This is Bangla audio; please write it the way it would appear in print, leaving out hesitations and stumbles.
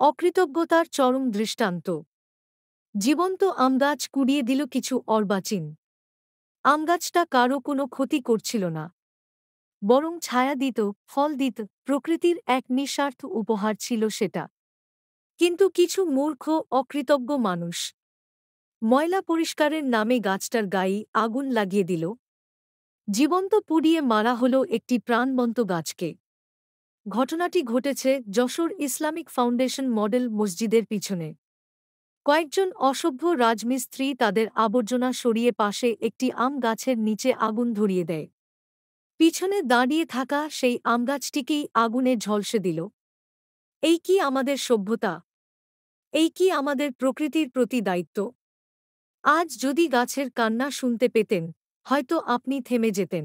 অকৃতজ্ঞতার চরম দৃষ্টান্ত। জীবন্ত আমগাছ কুড়িয়ে দিল কিছু অর্বাচীন। আমগাছটা কারও কোনো ক্ষতি করছিল না, বরং ছায়া দিত, ফল দিত, প্রকৃতির এক নিঃস্বার্থ উপহার ছিল সেটা। কিন্তু কিছু মূর্খ, অকৃতজ্ঞ মানুষ ময়লা পরিষ্কারের নামে গাছটার গায়ে আগুন লাগিয়ে দিল। জীবন্ত পুড়িয়ে মারা হলো একটি প্রাণবন্ত গাছকে। ঘটনাটি ঘটেছে যশোর ইসলামিক ফাউন্ডেশন মডেল মসজিদের পিছনে। কয়েকজন অসভ্য রাজমিস্ত্রি তাদের আবর্জনা সরিয়ে পাশে একটি আম গাছের নিচে আগুন ধরিয়ে দেয়। পিছনে দাঁড়িয়ে থাকা সেই আমগাছটিকেই আগুনে ঝলসে দিল। এই কি আমাদের সভ্যতা? এই কি আমাদের প্রকৃতির প্রতি দায়িত্ব? আজ যদি গাছের কান্না শুনতে পেতেন, হয়তো আপনি থেমে যেতেন।